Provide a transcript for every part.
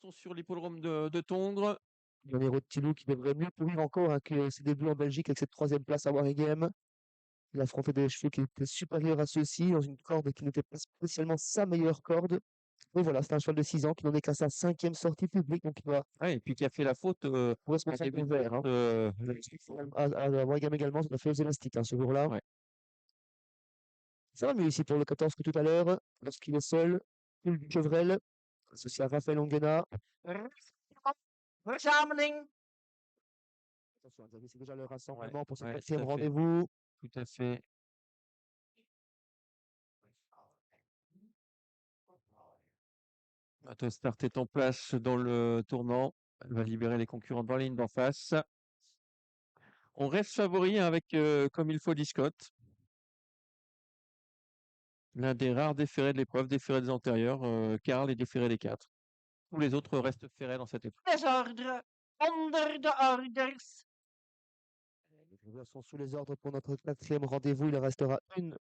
Restons sur l'hippodrome de Tongres. Numéro de Tilou qui devrait mieux courir encore que ses débuts en Belgique avec cette troisième place à Waregem. Il a affronté des chevaux qui étaient supérieurs à ceux-ci dans une corde qui n'était pas spécialement sa meilleure corde. Mais voilà, c'est un cheval de 6 ans qui n'en est qu'à sa cinquième sortie publique, donc il doit Ouais, et puis qui a fait la faute en début responsable de vert. course. À Waregem également, ça a fait aux élastiques ce jour-là. Ouais. Ça va mieux ici pour le 14 que tout à l'heure, lorsqu'il est seul. Jules Chevrel, associé à Raphaël Ongena. Verzameling. Attention, c'est déjà le rassemblement Ouais, pour ce ouais, tout quatrième à fait. rendez-vous. Tout à fait. Start est en place dans le tournant. Elle va libérer les concurrents dans la ligne d'en face. On reste favori avec comme il faut Discot. L'un des rares déférés de l'épreuve, déféré des antérieurs. Karl est déféré des 4. Tous les autres restent ferrés dans cette épreuve. Des ordres. Onder de orders. Les drivers sont sous les ordres pour notre quatrième rendez-vous. Il en restera une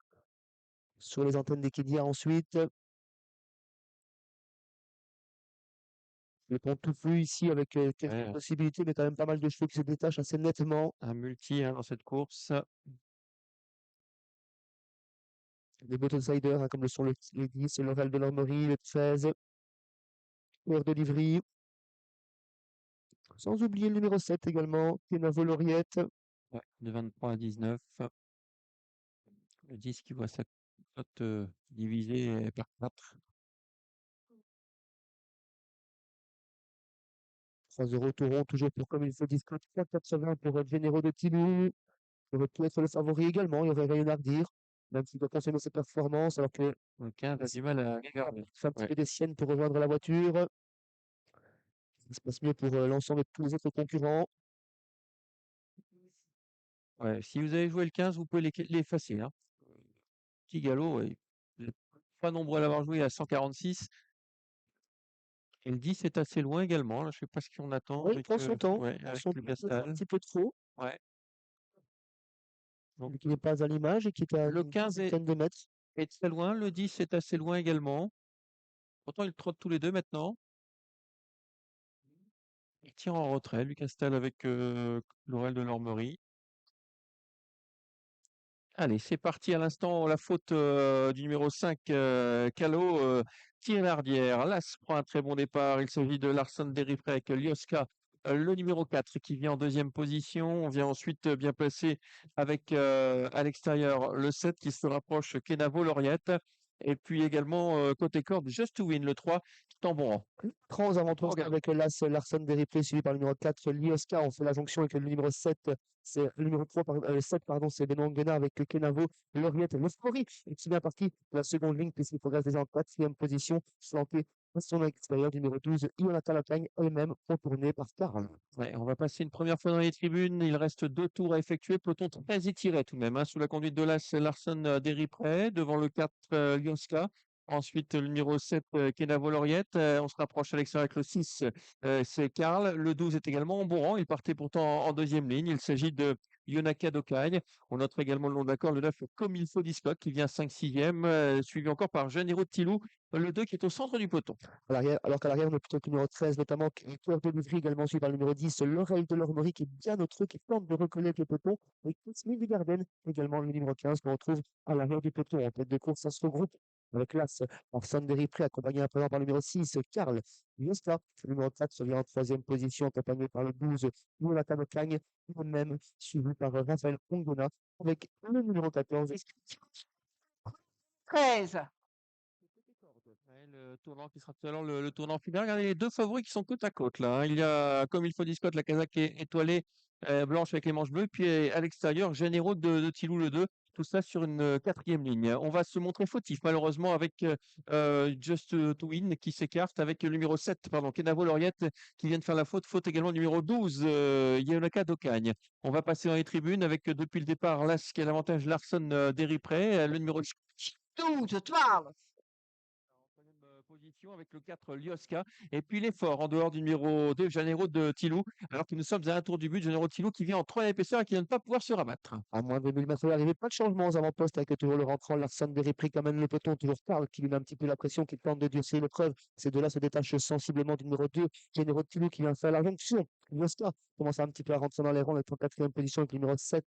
sur les antennes d'Equidia ensuite. Le pont tout flou ici avec quelques Ouais, possibilités, mais quand même pas mal de chevaux qui se détachent assez nettement. un multi dans cette course. Des Bottlesider, comme le sont les 10, l'Oral de l'Ormerie, le 13, Pierre de Livry. Sans oublier le numéro 7 également, Kenavo Lauriette. Ouais, de 23 à 19. Le 10 qui voit sa cote divisée par 4. 3 € Touron, toujours pour comme il faut discuter. 4,80 pour être généraux de Tilou. Il aurait pu être le favori également, il y aurait rien à redire. Même s'il doit confirmer ses performances, alors que Le 15 a du mal à regarder. fait un petit Ouais. peu des siennes pour rejoindre la voiture. Ça se passe mieux pour l'ensemble de tous les autres concurrents. Ouais, si vous avez joué le 15, vous pouvez l'effacer. Hein. Petit galop, ouais. Vous n'êtes pas nombreux à l'avoir joué à 146. Et le 10 est assez loin également. Là, je sais pas ce qu'on attend Oui, il avec, prend son temps. ouais, Prend avec son le temps, peut-être un Gastal. petit peu trop. Ouais. Donc, Vu qu'il n'est pas à l'image et qui est à le une 15 dizaine de mètres. est très loin. Le 10 est assez loin également. Pourtant, ils trottent tous les deux maintenant. Il tire en retrait, lui Castal avec Laurel de l'Ormerie. Allez, c'est parti à l'instant. La faute du numéro 5, Calo, tire l'arrière. Là, se prend un très bon départ. Il s'agit de Larson Deriprek, Lioska, le numéro 4 qui vient en deuxième position. On vient ensuite bien placé avec à l'extérieur le 7 qui se rapproche Kenavo Lauriette. Et puis également côté corde, Just to Win, le 3, qui est en bon rang. Prend aux alentours Regarde. avec l'As Larson Deripré, suivi par le numéro 4, Lioska. On fait la jonction avec le numéro 7, c'est le numéro 3, 7, pardon, c'est Benoît Nguena avec Kenavo, Lauriette, l'Euphorie. Et qui bien parti de la seconde ligne, puisqu'il progresse déjà en quatrième position, flanqué à son extérieur du numéro 12, Ionata Lacagne, elle-même contournée par Karl. Ouais, on va passer une première fois dans les tribunes. Il reste 2 tours à effectuer. Peloton très étiré tout de même, hein, sous la conduite de l'As Larson Deripré, devant le 4 Lioska. Ensuite, le numéro 7, Kenavo Lauriette. On se rapproche à l'extérieur avec le 6, c'est Karl. Le 12 est également en bon rang. Il partait pourtant en deuxième ligne. Il s'agit de Yonaka Dokagne. On note également le long d'accord, le 9, comme il faut Discoc, qui vient 5-6e, suivi encore par Janeiro de Tilou, le 2 qui est au centre du peloton. Alors qu'à l'arrière, on a plutôt que le numéro 13, notamment Cœur de Livry, également suivi par le numéro 10, l'Oreille de l'Ormerie, qui est bien au truc, qui tente de reconnaître le peloton, et Cosme du Garden, également le numéro 15, qu'on retrouve à l'arrière du peloton. En tête de course, ça se regroupe avec l'As, Arsène Deripré, accompagné à présent par le numéro 6, Karl Yosta. Le numéro 4 se vient en troisième position, accompagné par le 12, Jonathan Cagne, même suivi par Raphaël Ongona, avec le numéro 14. 13. Ouais, le tournant qui sera tout à l'heure le tournant final. Regardez les deux favoris qui sont côte à côte là. Hein. Il y a, comme il faut Discote, la casaque étoilée blanche avec les manches bleues, puis à l'extérieur, Généraux de Tilou le 2. Tout ça sur une quatrième ligne. On va se montrer fautif malheureusement avec Just to Win qui s'écarte avec le numéro 7, pardon, Kenavo Lauriette qui vient de faire la faute. Faute également numéro 12, Yonaka Dokagne. On va passer dans les tribunes avec depuis le départ Las qui a l'avantage Larson Deripré, le numéro 12, 12. position avec le 4 Lioska. Et puis il est fort en dehors du numéro 2, Janeiro de Tilou, alors que nous sommes à un tour du but. Janeiro de Tilou qui vient en 3 épaisseur et qui ne va pas pouvoir se rabattre. À moins de 1000 mètres d'arrivée, pas de changement aux avant-postes avec toujours le rentrant Larsen Beripri qui amène le peloton, toujours Karl qui lui met un petit peu la pression, qui tente de durcir l'épreuve. Ces deux-là se détachent sensiblement du numéro 2, Généraux de Tilou qui vient faire la jonction. Yoska commence un petit peu à rentrer dans les rangs, est en quatrième position avec le numéro 7,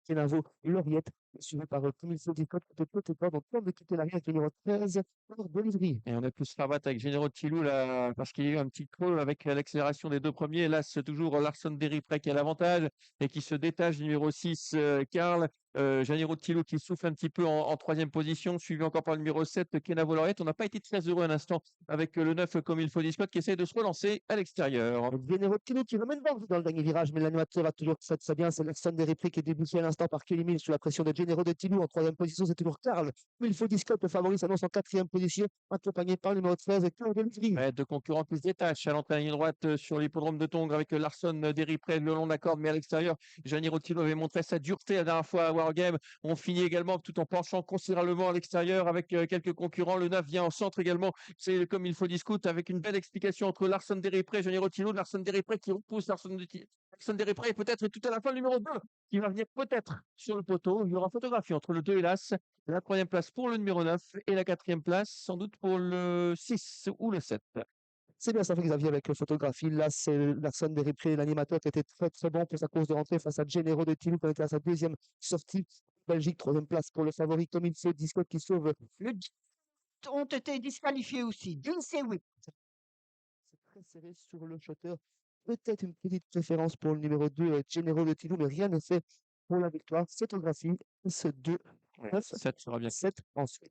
Kenavo Lauriette, suivi par comme il faut du code de Potépa, donc tente de quitter l'arrière avec le numéro 13, Hors Bolivry. Et on a pu se faire battre avec Généraux de Tilou là, parce qu'il y a eu un petit creux avec l'accélération des deux premiers. Là, c'est toujours Larson Derripré qui a l'avantage et qui se détache du numéro 6, Karl. Janiro de Tilou qui souffle un petit peu en troisième position, suivi encore par le numéro 7, Kenavo Lauriette. On n'a pas été très heureux un instant avec le 9, comme il faut dire, Scott, qui essaie de se relancer à l'extérieur. Généraux de Tilou qui remène dans le dernier virage, mais l'animateur a toujours fait ça bien. C'est Larson Derripré qui est débouché à l'instant par Kelly Mills sous la pression de Généraux de Tilou. En troisième position, c'est toujours Karl. Mais il faut Scott, le favori, s'annonce en quatrième position, accompagné par le numéro 13, Claude Bolivry. Ouais, deux concurrents qui se détachent à l'entrée ligne droite sur l'hippodrome de Tongres avec Larson Derripré le long de la corde, mais à l'extérieur, Gianni Rotilo avait montré sa dureté la dernière fois à Wargame. On finit également tout en penchant considérablement à l'extérieur avec quelques concurrents. Le 9 vient en centre également. C'est comme il faut discuter avec une belle explication entre Larson Derripré et Gianni Rotilo. Larson Derripré qui repousse Larson Derripré et peut-être tout à la fin le numéro 2 qui va venir peut-être sur le poteau. Il y aura photographie entre le 2 et l'As. La troisième place pour le numéro 9 et la quatrième place sans doute pour le 6 ou le 7. C'est bien ça, fait Xavier, avec photographie. Là, c'est Larson Beripri, l'animateur qui était très très bon pour sa course de rentrée face à Généraux de Tilou, qui était à sa deuxième sortie. Belgique, troisième place pour le favori comme il faut. Disco qui sauve. Le 10 ont été disqualifiés aussi. 10 et 8. C'est très serré sur le shotter. Peut-être une petite préférence pour le numéro 2, Généraux de Tilou, mais rien n'est fait pour la victoire. Photographie, ce 2, 9, 7 sera bien. 7 ensuite.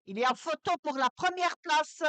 Il est en photo pour la première place.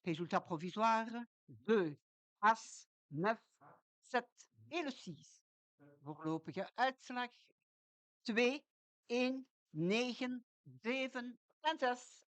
Résultat provisoire, 2, As, 9, 7 en de 6. Voorlopige uitslag, 2, 1, 9, 7 en 6.